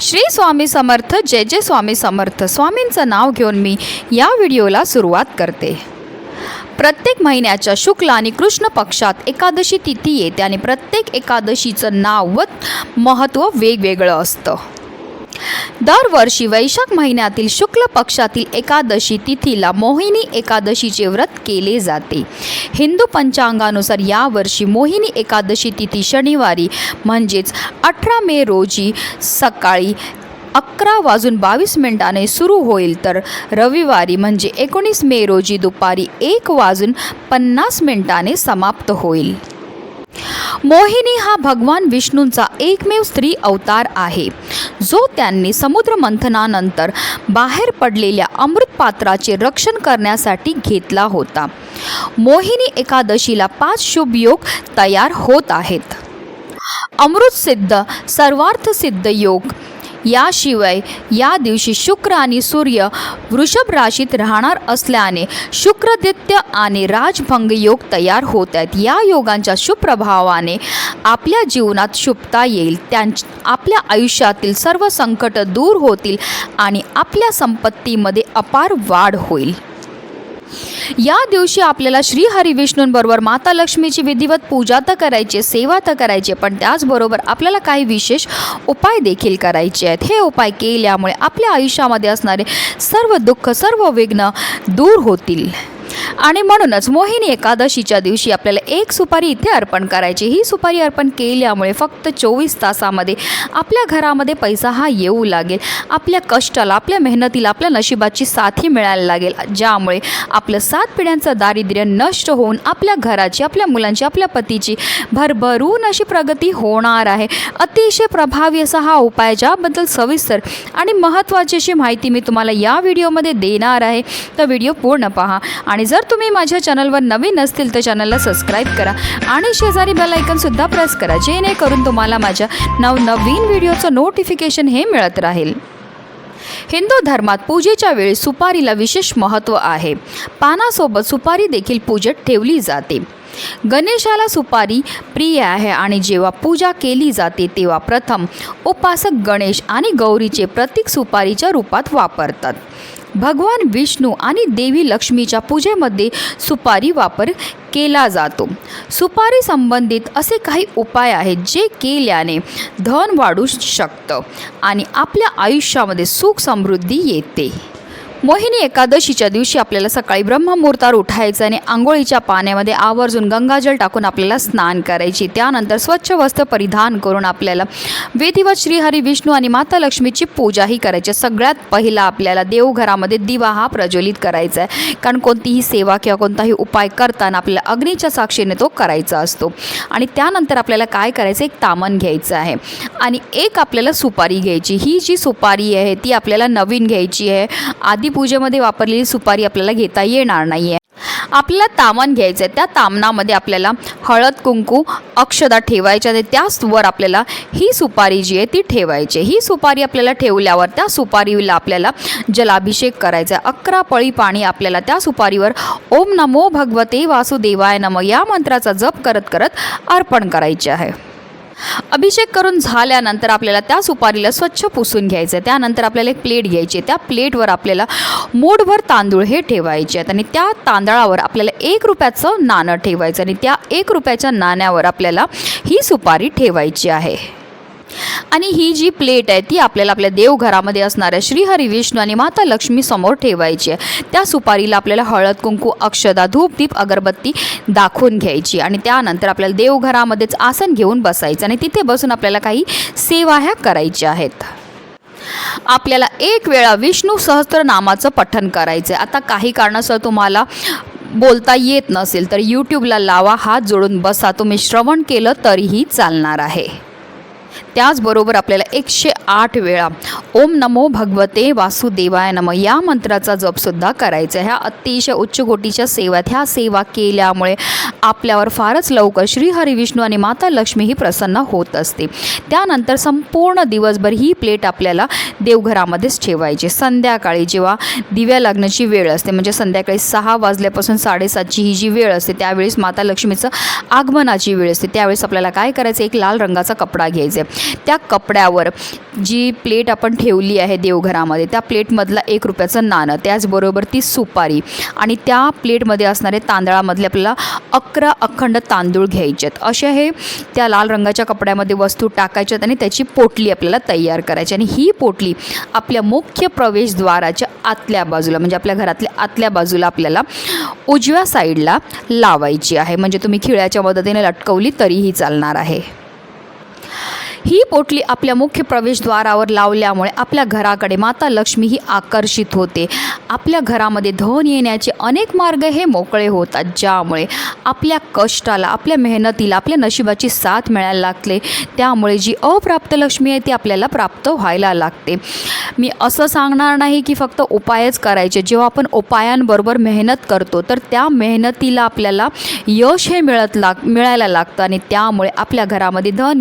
श्री स्वामी समर्थ, जय जय स्वामी समर्थ. स्वामींचं नाव घेऊन मी या व्हिडिओला सुरुवात करते. प्रत्येक महिन्याच्या शुक्ल आणि कृष्ण पक्षात एकादशी तिथी येते आणि प्रत्येक एकादशीचं नाव व महत्त्व वेगवेगळं असतं. दरवर्षी वैशाख महिन्यातील शुक्ल पक्षातील एकादशी तिथीला मोहिनी एकादशीचे व्रत केले जाते. हिंदू पंचांगानुसार यावर्षी मोहिनी एकादशी तिथी शनिवारी म्हणजेच 18 मे रोजी सकाळी 11:22 सुरू होईल, तर रविवारी म्हणजे 19 मे रोजी दुपारी 1:50 समाप्त होईल. मोहिनी हा भगवान विष्णूंचा एकमेव स्त्री अवतार आहे, जो त्यांनी समुद्र मंथनानंतर बाहेर पडलेल्या अमृत पात्राचे रक्षण करण्यासाठी घेतला होता. मोहिनी एकादशीला 5 शुभ योग तयार होत आहेत. अमृतसिद्ध, सर्वार्थसिद्ध योग. याशिवाय या दिवशी शुक्र आणि सूर्य वृषभ राशीत राहणार असल्याने शुक्रदित्य आणि राजभंग योग तयार होत आहेत. या योगांच्या शुभ प्रभावाने आपल्या जीवनात शुभता येईल, आपल्या आयुष्यातील सर्व संकट दूर होतील आणि आपल्या संपत्तीमध्ये अपार वाढ होईल. या दिवशी आपल्याला श्री हरी विष्णूंबरोबर माता लक्ष्मीची विधिवत पूजा तर करायची, सेवा तर करायची, पण त्याचबरोबर आपल्याला काही विशेष उपाय देखील करायचे आहेत. हे उपाय केल्यामुळे आपल्या आयुष्यामध्ये असणारे सर्व दुःख, सर्व विघ्न दूर होतील. आणि म्हणूनच मोहिनी एकादशीच्या दिवशी आपल्याला 1 सुपारी इथे अर्पण करायची. ही सुपारी अर्पण केल्यामुळे फक्त 24 तासामध्ये आपल्या घरामध्ये पैसा हा येऊ लागेल. आपल्या कष्टाला, आपल्या मेहनतीला, आपल्या नशिबाची साथी मिळायला लागेल, ज्यामुळे आपलं 7 पिढ्यांचं दारिद्र्य नष्ट होऊन आपल्या घराची, आपल्या मुलांची, आपल्या पतीची भरभरून अशी प्रगती होणार आहे. अतिशय प्रभावी असा हा उपाय, ज्याबद्दल सविस्तर आणि महत्त्वाची अशी माहिती मी तुम्हाला या व्हिडिओमध्ये देणार आहे. तर व्हिडिओ पूर्ण पहा. आणि जर तुम्ही माझ्या चॅनलवर नवीन असतील तर चॅनलला सबस्क्राईब करा आणि शेजारी बेल आयकॉनसुद्धा प्रेस करा, जेणेकरून तुम्हाला माझ्या नवनवीन व्हिडिओचं नोटिफिकेशन हे मिळत राहील. हिंदू धर्मात पूजेच्या वेळी सुपारीला विशेष महत्त्व आहे. पानासोबत सुपारी देखील पूजेत ठेवली जाते. गणेशाला सुपारी प्रिय आहे आणि जेव्हा पूजा केली जाते तेव्हा प्रथम उपासक गणेश आणि गौरीचे प्रतीक सुपारीच्या रूपात वापरतात. भगवान विष्णू आणि देवी लक्ष्मीच्या पूजेमध्ये सुपारी वापर केला जातो. सुपारी संबंधित असे काही उपाय आहेत जे केल्याने धन वाढू शकतं आणि आपल्या आयुष्यामध्ये सुख समृद्धी येते. मोहिनी एकादशीच्या दिवशी आपल्याला सकाळी ब्रह्ममुहूर्तावर उठायचं आणि आंघोळीच्या पाण्यामध्ये आवर्जून गंगाजल टाकून आपल्याला स्नान करायची. त्यानंतर स्वच्छ वस्त्र परिधान करून आपल्याला विधिवत श्रीहरी विष्णू आणि माता लक्ष्मीची पूजाही करायची. सगळ्यात पहिला आपल्याला देवघरामध्ये दिवा हा प्रज्वलित करायचा आहे, कारण कोणतीही सेवा किंवा कोणताही उपाय करताना आपल्याला अग्नीच्या साक्षीने तो करायचा असतो. आणि त्यानंतर आपल्याला काय करायचं, एक तामण घ्यायचं आहे आणि एक आपल्याला सुपारी घ्यायची. ही जी सुपारी आहे ती आपल्याला नवीन घ्यायची आहे. आधी पूजेमध्ये वापरलेली सुपारी आपल्याला घेता येणार नाही आहे. आपल्याला तामण घ्यायचं आहे. त्या तामणामध्ये आपल्याला हळद, कुंकू, अक्षदा ठेवायच्या आणि त्याचवर आपल्याला ही सुपारी जी आहे ती ठेवायची. ही सुपारी आपल्याला ठेवल्यावर त्या सुपारीला आपल्याला जलाभिषेक करायचा आहे. 11 पळी पाणी आपल्याला त्या सुपारीवर ओम नमो भगवते वासुदेवाय नमः या मंत्राचा जप करत करत अर्पण करायचे आहे. अभिषेक करून झाल्यानंतर आपल्याला त्या सुपारीला स्वच्छ पुसून घ्यायचं आहे. त्यानंतर आपल्याला एक प्लेट घ्यायची. त्या प्लेटवर आपल्याला मूठभर तांदूळ हे ठेवायचे आहेत आणि त्या तांदळावर आपल्याला 1 रुपयाचं नाणं ठेवायचं आणि त्या 1 रुपयाच्या नाण्यावर आपल्याला ही सुपारी ठेवायची आहे. आणि ही जी प्लेट आहे ती आपल्याला आपल्या देवघरामध्ये असणाऱ्या श्रीहरी विष्णू आणि माता लक्ष्मी समोर ठेवायची आहे. त्या सुपारीला आपल्याला हळद, कुंकू, अक्षदा, धूप, दीप, अगरबत्ती दाखवून घ्यायची आणि त्यानंतर आपल्याला देवघरामध्येच आसन घेऊन बसायचं आणि तिथे बसून आपल्याला काही सेवा ह्या करायच्या आहेत. आपल्याला 1 वेळा विष्णू सहस्त्रनामाचं पठण करायचं आहे. आता काही कारणास्तव तुम्हाला बोलता येत नसेल तर यूट्यूबला लावा, हात जोडून बसा, तुम्ही श्रवण केलं तरीही चालणार आहे. त्याचबरोबर आपल्याला 108 वेळा ओम नमो भगवते वासुदेवाय नमः या मंत्राचा जपसुद्धा करायचा. ह्या अतिशय उच्च कोटीच्या सेवा, ह्या सेवा केल्यामुळे आपल्यावर फारच लवकर श्रीहरी विष्णू आणि माता लक्ष्मी ही प्रसन्न होत असते. त्यानंतर संपूर्ण दिवसभर ही प्लेट आपल्याला देवघरामध्येच ठेवायची. संध्याकाळी जेव्हा दिव्या लागण्याची वेळ असते, म्हणजे संध्याकाळी 6 वाजल्यापासून 7:30ची ही जी वेळ असते, त्यावेळेस माता लक्ष्मीचं आगमनाची वेळ असते. त्यावेळेस आपल्याला काय करायचं, एक लाल रंगाचा कपडा घ्यायचा. त्या कपड्यावर जी प्लेट आपण ठेवली आहे देवघरामध्ये, त्या प्लेटमधला 1 रुपयाचं नाणं, त्याचबरोबर ती सुपारी आणि त्या प्लेटमध्ये असणारे तांदळामधले आपल्याला 11 अखंड तांदूळ घ्यायचे आहेत. असे हे त्या लाल रंगाच्या कपड्यामध्ये वस्तू टाकायच्यात आणि त्याची पोटली आपल्याला तयार करायची. आणि ही पोटली आपल्या मुख्य प्रवेशद्वाराच्या आतल्या बाजूला, म्हणजे आपल्या घरातल्या आतल्या बाजूला आपल्याला उजव्या साईडला लावायची आहे. म्हणजे तुम्ही खिळ्याच्या मदतीने लटकवली तरीही चालणार आहे. ही पोटली आपल्या मुख्य प्रवेशद्वारावर लावल्यामुळे आपल्या घराकडे माता लक्ष्मी ही आकर्षित होते. आपल्या घरामध्ये धन येण्याचे अनेक मार्ग हे मोकळे होतात, ज्यामुळे आपल्या कष्टाला, आपल्या मेहनतीला, आपल्या नशिबाची साथ मिळायला लागते. त्यामुळे जी अप्राप्त लक्ष्मी आहे ती आपल्याला प्राप्त व्हायला लागते. मी असं सांगणार नाही की फक्त उपायच करायचे. जेव्हा आपण उपायांबरोबर मेहनत करतो तर त्या मेहनतीला आपल्याला यश हे मिळायला लागतं आणि त्यामुळे आपल्या घरामध्ये धन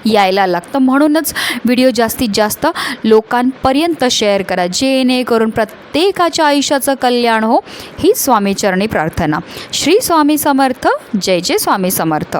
यायला लागतं. म्हणूनच व्हिडिओ जास्तीत जास्त लोकांपर्यंत शेअर करा, जेणेकरून प्रत्येकाच्या आयुष्याचं कल्याण हो, ही स्वामीचरणी प्रार्थना. श्री स्वामी समर्थ. जय जय स्वामी समर्थ.